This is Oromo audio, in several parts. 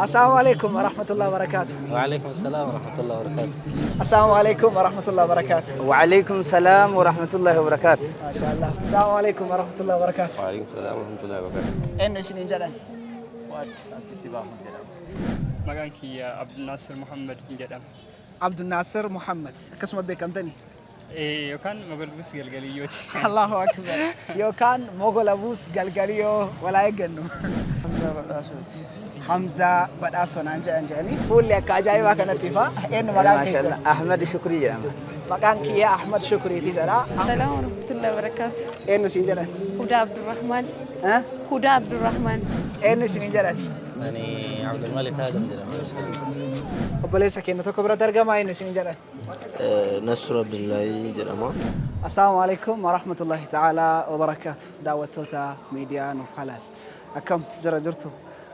السلام عليكم ورحمة الله وبركاته. وعليكم السلام ورحمة الله وبركاته. السلام عليكم ورحمة الله وبركاته. وعليكم السلام ورحمة الله وبركاته. ما شاء الله. السلام عليكم ورحمة الله وبركاته. وعليكم السلام ورحمة الله وبركاته. إنه سنين جدا. فؤاد اتباع مجرم. مكانك يا عبد الناصر محمد جدام. عبد الناصر محمد. كسمة بكم تاني؟ إيه يكان مقول بس قلقليوتي. الله أكبر. يوكان مغول أبوس قلقليو ولا يجنو. حمزة بدأسو نانجا أنجاني. قول لي كأجايبا كانت تفا. إنه ما مكان شاء الله أحمد شكري يا أحمد. مكانك يا أحمد شكري تجرا. السلام ورحمة الله وبركاته. إنه سنين جدا. هدى عبد الرحمن. ها؟ هدى عبد الرحمن. إنه سنين جدا. يعني عبد الملك آدم درهم. وبليس كأنه تكبر ترجمة إنه سنين جدا. نصر عبد الله درهم. السلام عليكم ورحمة الله تعالى وبركاته. دعوة توتا ميديا نفحلال. أكم جرجرتو.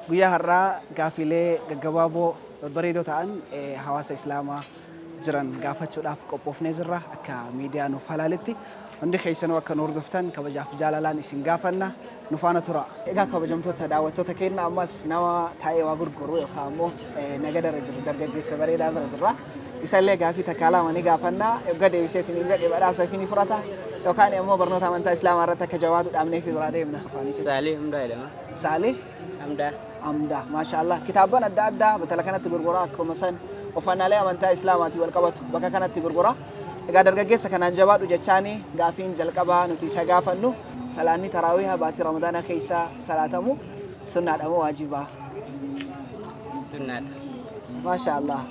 ويا هرّا قافلة جوابو بريدو تان حواس إسلاما جران قافت شو دافق أبوف نزرة أكا ميديا نفحلالتي. عندي خيسان وكا نور دفتن كبجاف جالالان إسين قافنا نفانا ترى. إذا كبجام توتا دعوة توتا كيرنا أمس نوا تاي واقول قروي خامو نقدر رجل درجة جيس بريدا برزرة. إسالة قافي تكالا مني قافنا يبقى يبسيتني يبقى يبقى سايفيني فرطة لو كان يوم برنوتا من تا إسلام رتك جواد الأمني في برادة من سالي أمدا إلما. سالي أمدا. أمدا ما شاء الله كتابنا الدا بتلا كانت تقرقرا كمسان وفنا ليه من تا إسلاماتي والقبط بكا كانت تقرقرا إذا درجة جيس كان جواد وجتشاني قافين جلقبها نتيسا قافنو سلاني تراويها باتي رمضان خيسا صلاتمو سنة أمو واجبة سنة. ما شاء الله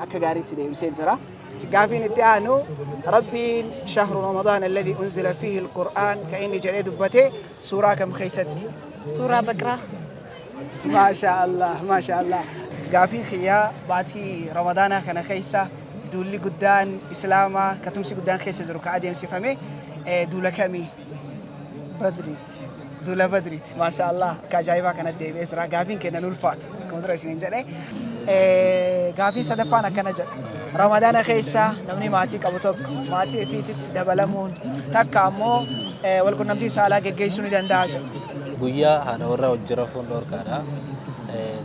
أكجاري تدي بسجرة قافين التانو ربي شهر رمضان الذي أنزل فيه القرآن كأني جريد بتي سورة كم خيست سورة بقرة. ما شاء الله ما شاء الله قافين خيا باتي رمضان كان خيسة دولي قدان إسلاما كتمسي قدان خيسة زروك عادي يمسي فمي دولا كمي بدري دولا بدري ما شاء الله كجايبا كانت دي بيسرا قافين كنا نولفات كمدرة سنين جري قافين صدفانا كنا جد رمضان خيسة نمني ماتي كبوتوك ماتي في دبلمون تكامو والكون نمتي سالا جيسوني دنداج guyyaa haadha warraa hojjirafuun dhorkaadha.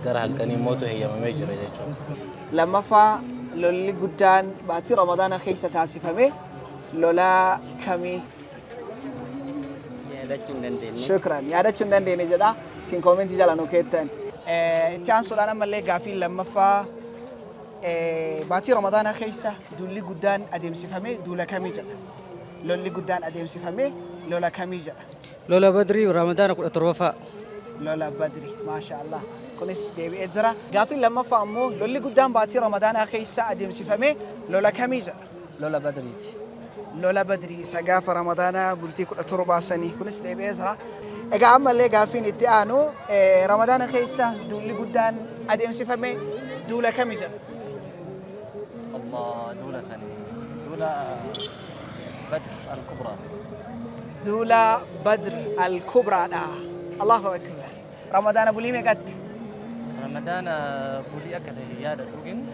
Gara halkanii mootu heeyyamamee jira jechuudha. lammaffaa lolli guddaan baatii ramadaana keessa taasifame lola kamii yaadachuu hin dandeenye. shukran yaadachuu hin dandeenye jedha isin koomentii jala nu keettan itti aansuudhaan ammallee gaafii lammaffaa baatii ramadaana keessa duulli guddaan adeemsifame duula kamii jedha lolli guddaan adeemsifame lola kamii jedha لولا بدري ورمضان كل أطرافها. لولا بدري ما شاء الله كنس ديبي إجرا قافي لما فهموا لولي قدام باتي رمضان أخي ساعة ديم سفهمي لولا كميجا لولا بدري. لولا بدري سقاف رمضان بلتي كل أطربا سني كنس ديبي إجرا إجا عمل لي قافين إتيانو رمضان أخي ساعة دولي قدام أديم سفهمي دولا كميجا الله دولة سنة. دولة بدر الكبرى. دولا بدر الكبرى الله أكبر رمضان بولي ميقات رمضان بولي أكد هي دوغين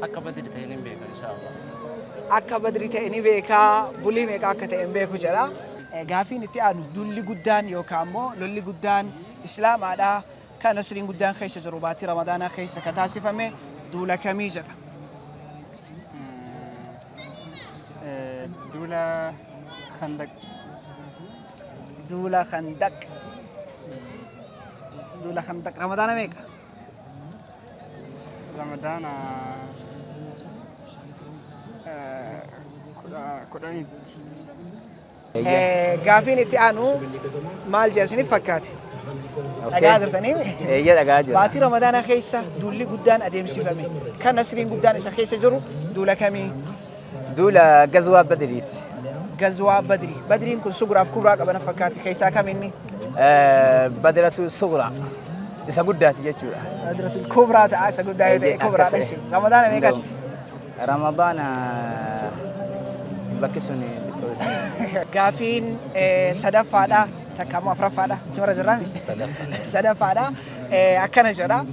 أكا بدر تهينين بيك إن شاء الله. akka badri ta'e ni beeka bulii meeqa akka ta'e hin beeku jedha gaafiin itti aanu dulli guddaan yookaan immoo lolli guddaan islaamaadha kan nasriin guddaan keessa jiru baatii ramadaanaa keessa ka taasifame duula kamii jedha دولا خندق. duula khandaq duula khandaq ramadaana meeqa رمضان كدانيت. gaafiin itti aanu maal jeesiniif fakkaate dhagaa jirtanii Eeyya dhagaa jira. baatii ramadaanaa keessa duulli guddaan adeemsifame kan nasriin guddaan isa keessa jiru duula kamii Duula gazwaa badriiti. غزوة بدري بدري كل صغرى في كبرى قبل فكات كيسا كمني Badratu sughra. Isa guddaati jechuudha. بدرة الكبرى تعال سقول داية كبرى ليش رمضان ميقات Ramadaana bakki suni قافين صدف هذا تكامو أفرف هذا جمرة جرامي صدف هذا أكنا جرا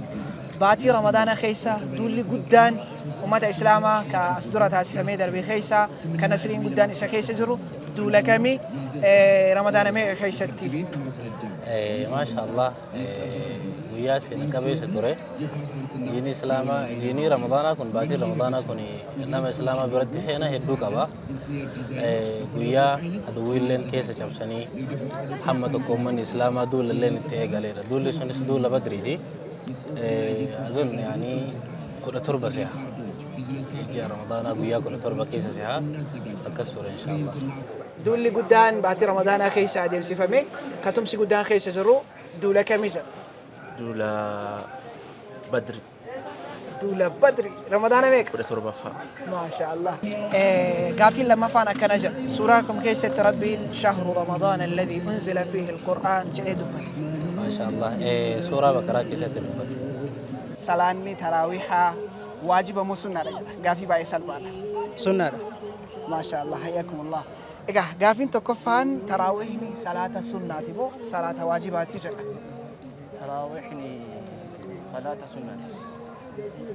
باتي رمضان خيسا دولي قدان ومتى إسلاما كأسدورة تاسفة ميدر بخيسا كنسرين قدان إسا خيسا جرو دولا كمي رمضان مي خيستي ما شاء الله ويا سين كبيس توري جيني سلاما جيني رمضان كون باتي رمضان كوني نام سلاما بردي سينا هدو كبا ويا ادويلن كيس جابسني محمد كومن اسلاما دول لين تيغالي دول سنس دول بدري دي اظن يعني كل تربه سيها جاء رمضان ويا كل تربه كيس سيها تكسر ان شاء الله دول قدان باتي رمضان خيس ادم سفمي كتمسي قدان خيس جرو دولا كميجر دولا بدري دولا بدري رمضان ميك كل تربة ما شاء الله قافين لما فانا كنجر سوراكم كيس ربين شهر رمضان الذي انزل فيه القران جلد ما شاء الله سوره بقره كيس تلبت سلاني تراويحا واجب مسنة قافي باي سلبانا سنة ما شاء الله حياكم الله إيه قافين تكفان تراويحني صلاة سنة تبو صلاة واجبات جدا تراويحني صلاة سنة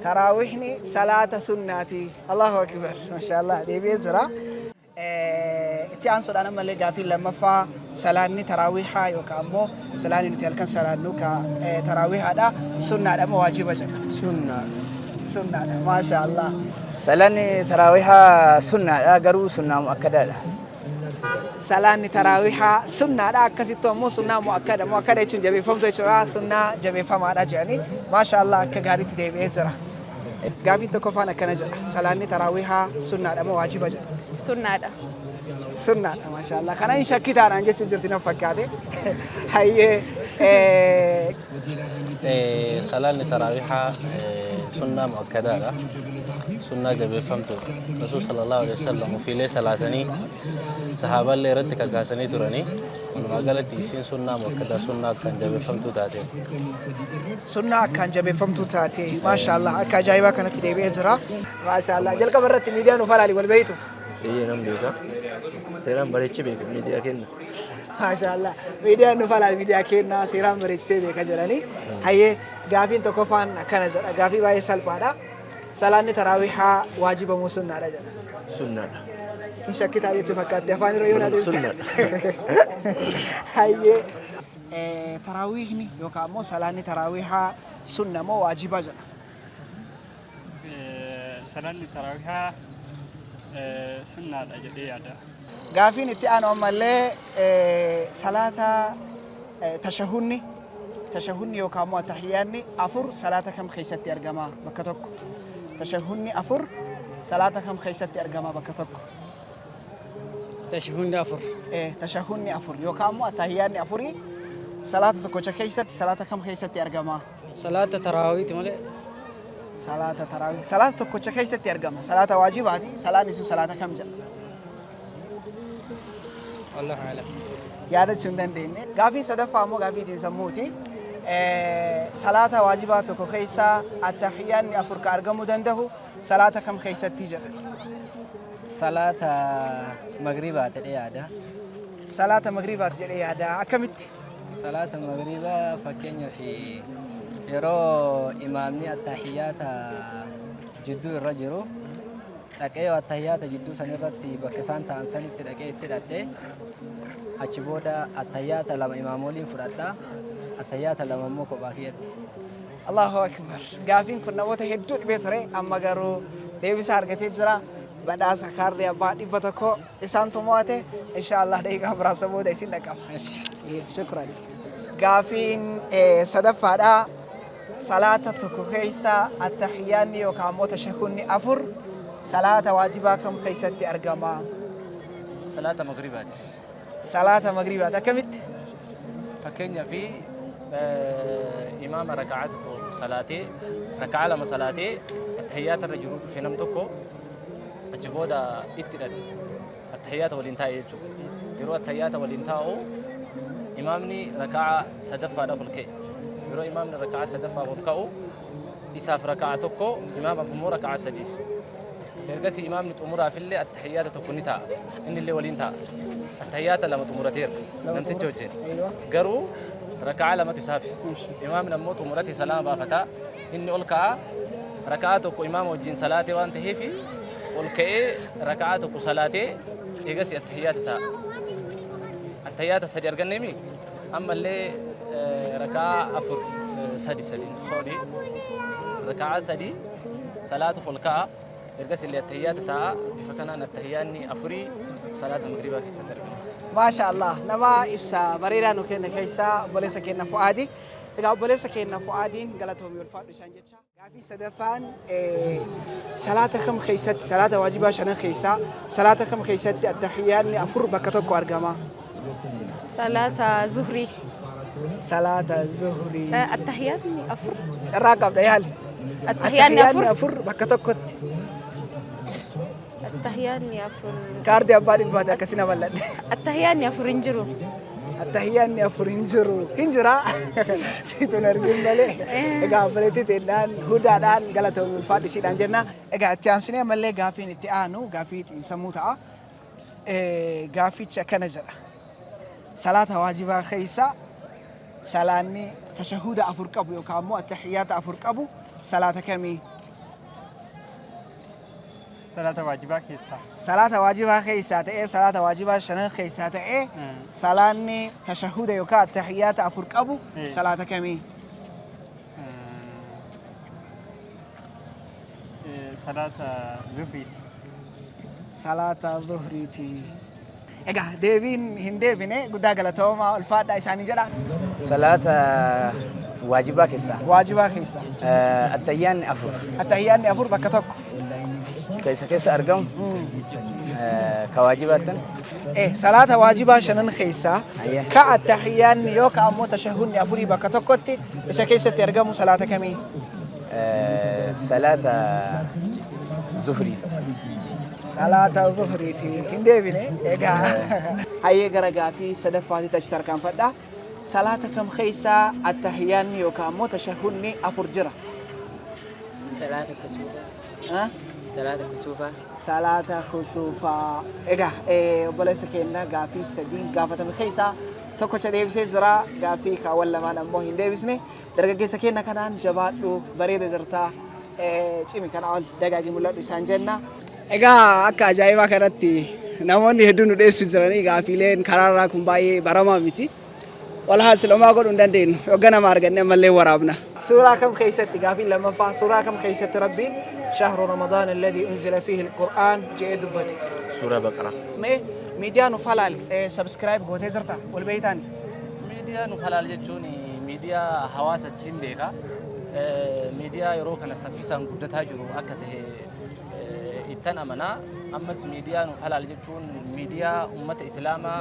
تراويحني صلاة سنة الله أكبر ما شاء الله دي بيزرا اتيان سودانا مالي قافين لما فا سلاني تراويحا يوكا أمو سلاني نتيالكن سلانو كا تراويحا دا سنة دا مواجبة جدا سنة دا ما شاء الله سلاني تراويحا سنة قرو سنة مؤكدة سلاني تراويحا سنة دا كسيتو مو سنة مؤكدة يتون جبي فمتو يتورا سنة جبي فما دا جاني ما شاء الله كغاري تدي بيجرا قافين تكفانا كنجر سلاني تراويحا سنة دا مواجبة جدا سنة دا سنة ما شاء الله كان إن شكيت أنا أنجز جرتنا فكادي هاي صلاة التراويح سنة مؤكدة سنة جبل فهمتو رسول صلى الله عليه وسلم وفي لي صلاتني صحابة اللي رتك قاسني تراني ولما قالت يسين سنة مؤكدة سنة كان جبل فهمتو تاتي سنة كان جبل فهمتو تاتي ما شاء الله أكا جايبا كانت تدي بيجرا ما شاء الله جلك برت ميديا نفرالي والبيتو هي نمليكا سيران بريتش بيك ميديا كنا ما شاء الله ميديا نفرالي ميديا كنا سيران بريتش بيك جراني هاي قافين تكفان كنجر قافي باي سلبادا سلاني تراويحا واجب مسنة رجل سنة إن شكيت عليه تفكرت دفعني ريونا سنة هاي تراويحني يوكا مو سلاني تراويحا سنة مو واجبة جنا سلاني تراويحا سنة أجدي هذا قافين اتيانا أمالي صلاة تشهني يوكا مو تحياني أفر صلاة كم خيستي أرقما بكتوك تشهني أفر صلاة كم خيستي أرقما بكتوك تشهون أفر تشهني أفر يوكا مو تحياني أفري صلاة تكوشا خيست صلاة كم خيستي أرقما صلاة تراويح مالي صلاة تراويح صلاة تكوشا خيستي أرقما صلاة واجباتي صلاة نسو صلاة كم جل الله أعلم يادا چندن ديني غافي صدفة مو غافي دين سموتي صلاة واجبات كو خيسا التحيان أفرك أرقمو دنده صلاة كم خيسة تيجر صلاة مغربات الإيادة صلاة مغربات جل يادا أكمت صلاة المغربة فكينا في يرو إمامني التحيات جدو الرجل لكن التحيات جدو سنرتي بكسان تانساني تلقي تلقي أشبودا التحيات لما إمامولين فردا التحيات لما موكو باكيت الله أكبر غافين كنا وته هدود بيتري أما غارو ديبس أرغتي جرا بدا سكار يا بعد بتكو إسان تمواته إن شاء الله ديك أبرا سبودا يسين نكاف شكرا غافين صدف هذا صلاة تكو خيسا التحيان يوكامو تشهكني أفر صلاة واجباكم خيستي أرقما صلاة مغربات صلاة مغربات كمت فكينا في إمام ركعات صلاتي ركعة لما صلاتي التحيات الرجل في نمتكو الجبودة ابتدأ التحيات والانتهاء يروى التحيات والانتهاء إمامني ركعة صدفة دفلكي يروى إمامني ركعة صدفة فلكو إساف ركعتكو إمام أمور ركعة سجيش يرقسي إمامني تأمرها في اللي التحيات تكونتها إن اللي ولينتها التحيات لما تمرتير نمتي جوجين قروا ركعة لما تسافي إمام نموت ومرتي سلام بافتا إني ألقى ركعاتك إمام وجين صلاتي وانتهي في ألقى ركعاتك صلاتي إيجاسي التحيات السدي أرجعني أما اللي ركعة أفر سدي سوري ركعة سدي صلاة خلقة إيجاسي اللي التحيات تا فكنا التحياني أفري صلاة المغرب كيس ترجمة ما شاء الله نما إفسا بريرا نكين كيسا بوليسا كينا فؤادي إذا بوليسا كينا فؤادين قالتهم يلفاد بشانجتشا في سدفان صلاتكم خيست صلاة واجبة شنا خيسا صلاتكم خيست التحيان أفر بكتوك وارجما صلاة زهري صلاة الظهري التحيات أفر راقب ديال التحيات أفر بكتوك التحيات أفر كاردي أبادي بهذا كسينا بلد التحيات أفر إنجرو التحيان أفر هنجرا سيتو نرجم بالي إجا بلتي تدان هودا دان قالتهم يلفاد بشيدان جنا إجا تيانسني ملة قافين التيانو قافيت سموتها قافيت شكنجرا صلاة واجبة خيسة صلاني تشهد أفرقبو يوكامو التحيات أفرقبو صلاة كمي صلاة واجبة كيسا صلاة واجبة خيسة تأي صلاة واجبة شنن خيسة تأي صلاني تشهد يوكا التحيات أفرقبو صلاة كمي صلاة زهريت صلاة ظهريتي إجا ديفين هنديفينه قد قالتهم الفاد إساني جرا صلاة واجبة كيسا واجبة خيسة التحيان أفر التحيان أفر بكتوك كيسا أرقم كواجبات إيه صلاة واجبة شنن خيسة أيه. كالتحيان يوكا أمو تشهد أفري بكتوكتي إسا كيسة ترقم صلاة كمي صلاة زهري صلاة ظهريتي هنديبينه إيجا هاي غرقا في صدفاتي تجتر كان فدا صلاة كم خيسة التحيان يوكا مو تشهدني أفرجرة صلاة كسوفة ها صلاة كسوفة صلاة خسوفة إيجا بلس كنا غافي سدين غافة من خيسة تكو تديبس زرا غافي كاولا ما نمو هنديبسني درجة سكينة كنان جبادو بريد زرتا cimi kana ol dagaagi mul'atu isaan jenna. Egaa akka ajaa'ibaa kanatti namoonni hedduun nu dhiyeessu jiranii gaafiileen karaarraa kun baay'ee baramaa miti. Walhaa silumaa godhuu hin dandeenyu yogga nama arganne ammallee waraabna. Suuraa kam keessatti gaafiin lammaffaa suuraa kam keessatti rabbiin shahru ramadaan alladhii unzila fiihi alqur'aan jedhee dubbate. Suuraa Baqaraa. Mee miidiyaa nuuf halaal sabskiraayib gootee jirta wal beeytaani. Miidiyaa nuuf halaal jechuun miidiyaa hawaasa ittiin beeka. Miidiyaa yeroo kana saffisaan guddataa jiru akka ta'e ittan amanaa. Ammas miidiyaa nuuf halaal jechuun miidiyaa ummata islaamaa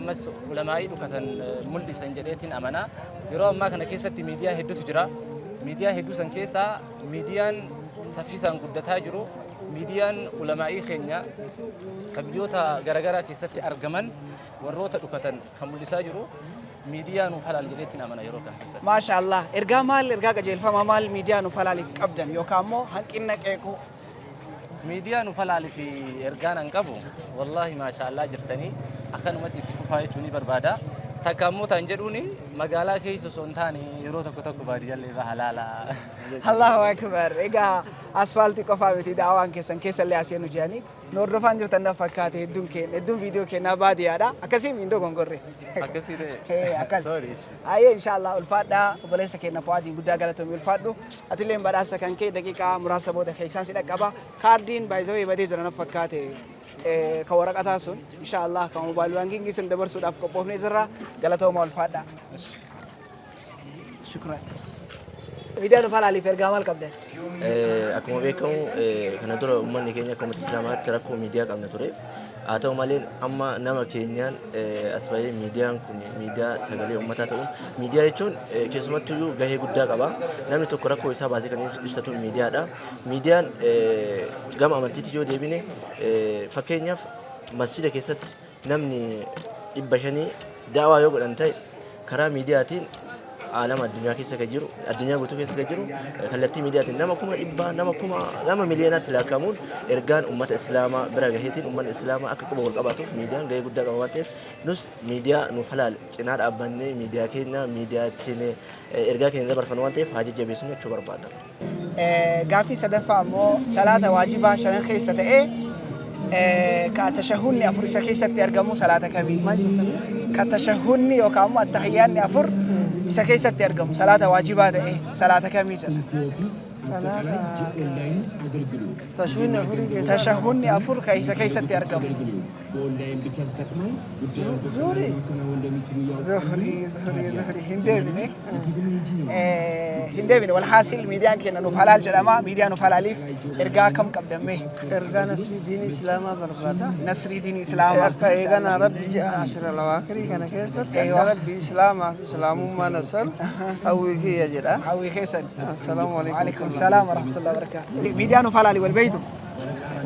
ammas ulamaa'ii dhukatan mul'isan jedheetiin amanaa. Yeroo ammaa kana keessatti miidiyaa hedduutu jira. Miidiyaa hedduu san keessaa miidiyaan saffisaan guddataa jiru miidiyaan ulamaa'ii keenya kan biyyoota garaagaraa keessatti argaman warroota dhukatan kan mul'isaa jiru. Miidiyaa nuuf halaal jedheetiin amana yeroo kana keessatti. Maashaallah ergaa maal ergaa qajeelfama maal miidiyaa nuuf halaaliif qabdan yookaan immoo hanqina qeequu. Miidiyaa nuuf halaalii fi ergaan an qabu wallahi maashaallah jirtanii akkanumatti itti fufaa jechuun ni barbaada. Takka ammoo ta'an jedhuun magaalaa keessa osoo hin taane yeroo tokko tokko baadiyyaallee irraa halaala. Allahu akbar. Egaa asfaaltii qofaa miti daawaan keessan keessallee asii nu jedhanii nu hordofaan jirtan na fakkaate hedduun viidiyoo kennaa baadiyyaadha. Akkasii miindoo gongorre. Akkasii ta'e. Akkas. Ayyee inshallah ulfaadhaa obboleessa keenya Fuwaadiin guddaa galatoomii ulfaadhu. Atillee badhaasa kan kee daqiiqaa muraasa booda keessaan si dhaqqaba. Kaardiin baay'isawee badee jira na fakkaate. كورقة سون إن شاء الله كموبايل بانكينج جسم دبر سود أفكار بوفني زرا قالته ما الفادا شكرا فيديو نفعل على فرقامل كبده أكمل بيكم كنا ترى أمم نكينيا كم تسلمات تركوا ميديا كم نتوري atau malin amma nama keenyaan asbaayee miidiyaan kun miidiyaa sagalee uummataa ta'uun miidiyaa jechuun keessumattuu iyyuu gahee guddaa qaba. Namni tokko rakkoo isaa baasee kan ibsatu miidiyaadha. Miidiyaan gama amantiitti yoo deebine fakkeenyaaf masjida keessatti namni 500 daawaa yoo godhan ta'e karaa miidiyaatiin alama addunyaa keessa kan jiru addunyaa guutuu keessa kan jiru kallattii miidiyaatiin nama kuma dhibbaa nama miliyoonatti lakkaa'amuun ergaan uummata islaamaa bira gaheetiin uummanni islaamaa akka quba wal qabaatuuf miidiyaan gahee guddaa qaba waan ta'eef nus miidiyaa nuuf halaal cinaa dhaabbannee miidiyaa keenya miidiyaattiin ergaa keenya dabarfannu waan ta'eef haa jajjabeessinu jechuu barbaada. Gaaffii sadaffaa immoo salaata waajibaa shanan keessa ta'ee كتشهدني أفر سكيسة أرجمو صلاة كمي كتشهدني وكامو التحياني أفر سكيسة أرجمو صلاة واجبات إيه صلاة كمي تشهدني أفر كيسة أرجمو زهري هندبني والحاصل ميديان كنا نفعل جلما ميديان نفعل أليف إرجع كم قدمه إرجع نسل دين إسلام بربادا نصر دين إسلام إيجانا رب عشر الأواخر كان كيسة أيوة رب إسلام ما نسل أوي كي يجرا حوي خيسن السلام عليكم وعليكم السلام ورحمة الله وبركاته ميديان نفعل علي والبيت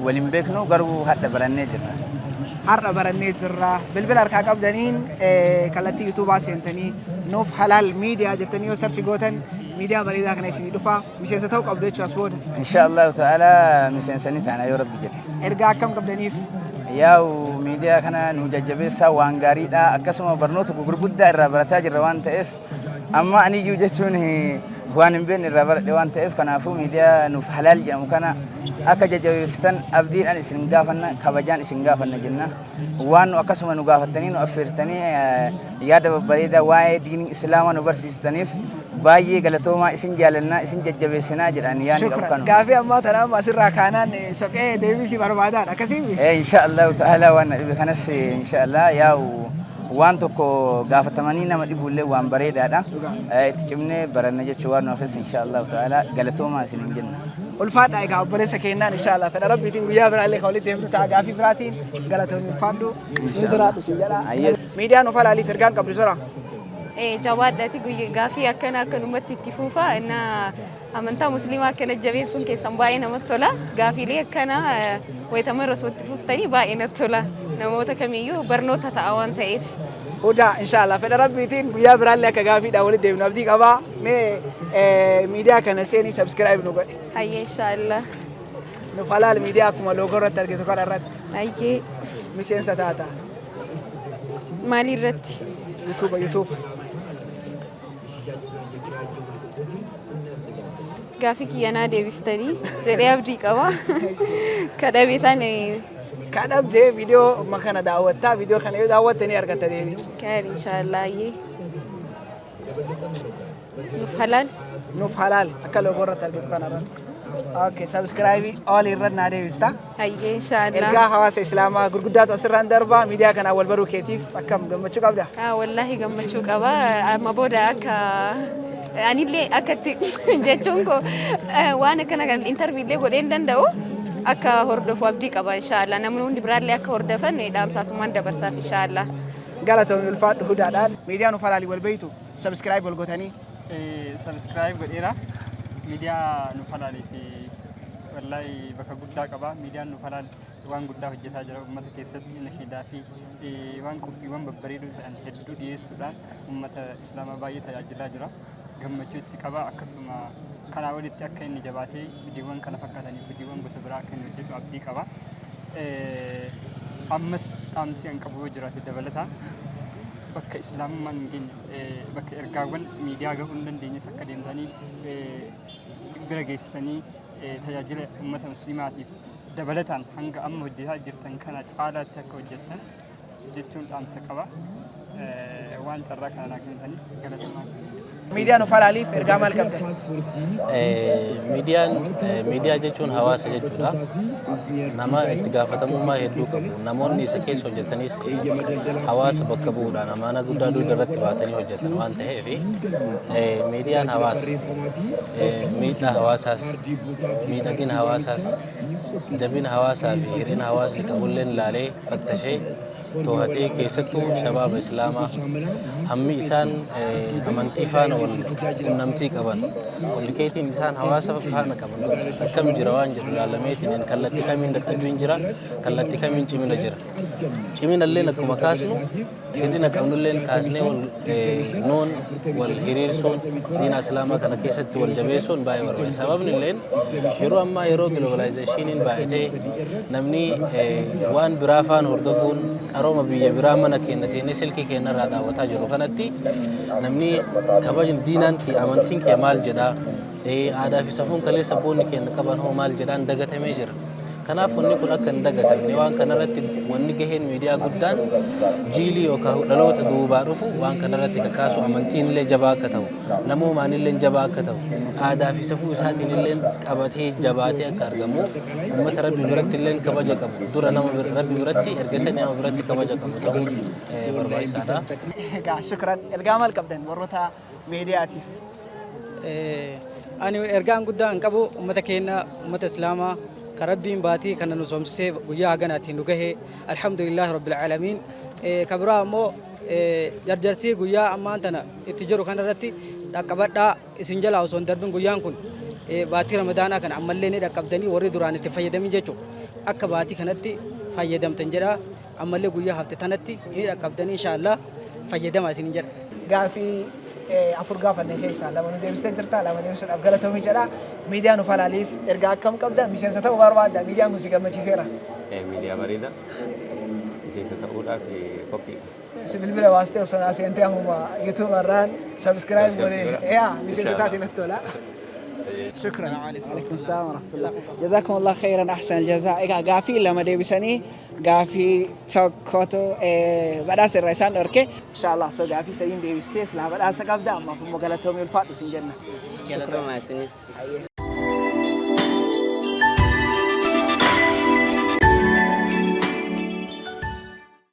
ولين بيكنو قربوا حتى برني جرا har'a barannee jirra bilbila harkaa qabdaniin kallattii yuutuubaa seentanii nuuf halaal miidiyaa jettanii yoo sarchi gootan miidiyaa bareedaa kana isinii dhufa miseensa ta'uu qabdu jechuu as booda إن شاء الله تعالى مسنسني تانا يا رب جل ergaa akkam qabdaniif yaa'u miidiyaa kana nu jajjabeessaa waan gaariidha akkasuma barnoota gurguddaa irraa barataa jirra waan ta'eef amma ani iyyuu jechuun waan hin beekne irraa baradhe waan ta'eef kanaafuu miidiyaa nuuf halaal jedhamu kana akka jajjabeessitan abdiidhaan isin gaafanna kabajaan isin gaafanna jenna waan nu akkasuma nu gaafattanii nu affeertanii yaada babbareedaa waa'ee diinii islaamaa nu barsiistaniif baay'ee galatoomaa isin jaalannaa isin jajjabeessinaa jedhan yaani qabu kanu. Gaafii ammaa tanaa asirraa kaanaan soqee deebisii barbaadaan akkasiin inshallah ta'ala waan dhibe kanas inshallah yaa'u waan tokko gaafatamanii nama dhibullee waan bareedaadha itti cimnee baranna jechuu waan nuufis inshallah ta'ala galatoomaa isin jenna. Ulfaadha egaa obboleessa keenyaan inshallah fedha rabbiitiin guyyaa biraallee kan walitti deemnu ta'a gaafii biraatiin galatoonni ulfaadhu nu jiraatu sin jedha. Miidiyaan of halaaliif ergaan qabdu jira. Jawaadhaati gaafii akkana akkanumatti itti fuufa inna amantaa musliimaa akkana jabeessuun keessan baay'ee namatti tola gaafiilee akkana wayitama irra itti fuuftanii baay'ee natti tola namoota kamiyyuu barnoota ta'a waan ta'eef. Huda inshallah fedha rabbiitiin guyyaa biraallee akka gaafiidhaan walitti deemnu abdii qabaa mee miidiyaa kana seenii subscribe nu godhe. Hayyee inshallah. Nuuf halaal miidiyaa akkuma loogoo irratti argitu kana irratti. Hayyee. Miseensa taata. Maali irratti? YouTube. Gaafii kiyyanaa deebistanii jedhee abdii qaba. Kadhabee isaan kadhabdee viidiyoo makana daawwattaa viidiyoo kana yoo daawwattanii argatta deebii. Kan inshallah nuuf halaal. Nuuf halaal akka loogoo irratti argitu kana irratti. Okay, subscribe all irratti naa deebista. Hayyee inshallah. Ergaa hawaasa islaamaa gurguddaatu asirraan darbaa miidiyaa kanaan wal baruu keetiif akkam gammachuu qabda? Wallahi gammachuu qaba. Amma booda akka anillee akkatti jechuun koo waan akkana kan interviillee godheen danda'u akka hordofu abdii qaba inshallah. Namni hundi biraallee akka hordofan dhaamsaasumaan dabarsaaf inshallah. Galatoomni ulfaadhu hudaadhaan miidiyaa nuuf halaalii wal beeytu subscribe wal gootanii. Subscribe godheera. Miidiyaa nuuf halaalii fi wallahi bakka guddaa qaba. Miidiyaan nuuf halaal waan guddaa hojjetaa jira uummata keessatti nashiidaa fi waan qophiiwwan babbareedoo ta'an hedduu dhiyeessuudhaan uummata islaamaa baay'ee tajaajilaa jira. Gammachuu itti qaba akkasuma kanaa walitti akka inni jabaatee hojiiwwan kana fakkaatanii hojiiwwan gosa biraa akka inni hojjetu abdii qaba. Ammas dhaamsi an qabu yoo jiraate dabalataa bakka islaamummaan bakka ergaawwan miidiyaa gahuu hin dandeenyes akka deemtanii bira geessitanii tajaajila uummata musliimaatiif dabalataan hanga amma hojjetaa jirtan kana caalaatti akka hojjettan jechuun dhaamsa qaba. Waan carraa kana naa kennitanii galatoomaa. Miidiyaan nuuf halaaliif ergaa maal qabda? Miidiyaa jechuun hawaasa jechuudha. Nama itti gaafatamummaa hedduu qabu. Namoonni isa keessa hojjetanis hawaasa bakka bu'uudhaan amaana guddaa dugda irratti baatanii hojjetan waan ta'eef miidiyaan hawaasa. Miidhaa hawaasaas, miidhagina hawaasaas, jabina hawaasaa fi hir'ina hawaasni qabulleen ilaalee fattashee to'atee keessattuu shabaaba islaamaa hammi isaan amantii faana wal quunnamtii qaban kominikeetiin isaan hawaasa faana qaban akkam jira waan jedhu ilaalameetiin kallattii kamiin dadhabbiin jira kallattii kamiin cimina jira ciminalleen akkuma kaasnu hir'ina qabnulleen kaasnee nuun wal hiriirsuun diina islaamaa kana keessatti wal jabeessuun baay'ee barbaachisa. Sababni illeen yeroo ammaa yeroo globalizaashiniin baay'atee namni waan biraa faana hordofuun qarooma biyya biraa mana keenya teenee silkii keenya irraa daawwataa jiru kanatti namni kabajni diinaan kee amantiin kee maal jedhaa aadaa fi safuun kalee sabboonni keenya qaban hoo maal jedhaan dagatamee jira. Kanaaf wanni kun akka hin dagatamne waan kanarratti wanni gaheen miidiyaa guddaan jiilii yookaan dhaloota duubaa dhufu waan kanarratti kakaasu amantiin illee jabaa akka ta'u namoomaan illee jabaa akka ta'u aadaa fi safuu isaatiin illee qabatee jabaatee akka argamu uummata rabbi biratti illee kabaja qabu dura nama rabbi biratti ergasanii nama biratti kabaja qabu ta'uun barbaachisaadha. Egaa shukran ergaa maal qabdan warroota miidiyaatiif? Ani ergaan guddaan qabu uummata keenya uummata islaamaa kan rabbiin baatii kana nu soomsisee guyyaa haganaatiin nu gahee alhamdulillahi rabbil aalamiin kabiraa ammoo jarjarsii guyyaa ammaan tana itti jiru kanarratti dhaqqabadhaa isin jalaa osoo hin darbin guyyaan kun baatii ramadaanaa kana ammallee ni dhaqqabdanii warri duraan itti fayyadamin jechuudha akka baatii kanatti fayyadamtan jedha ammallee guyyaa hafte tanatti ni dhaqqabdanii inshaallah fayyadamaa isin jedha. Gaafii afur gaafanne keessaa lama nu deebistee jirta lama deebisuudhaaf galatoomii jedha miidiyaan nu falaaliif ergaa akkam qabda miseensa ta'uu barbaadda miidiyaan kun si gammachiiseera. Miidiyaa bareeda miseensa ta'uudhaaf qophii. Sibilbila waastee osoo naa seentee ammuma yuutuubarraan sabskiraayib godhee miseensa taatiin tola. شكرا عليكم السلام ورحمة الله جزاكم الله خيرا أحسن الجزاء قافي لما دي بسني قافي توكوتو بدأس الرئيسان أوركي إن شاء الله سو قافي سيدين دي بستيس لا بدأس قبدا ما في مقالتهم يلفاتوا سنجنة شكرا.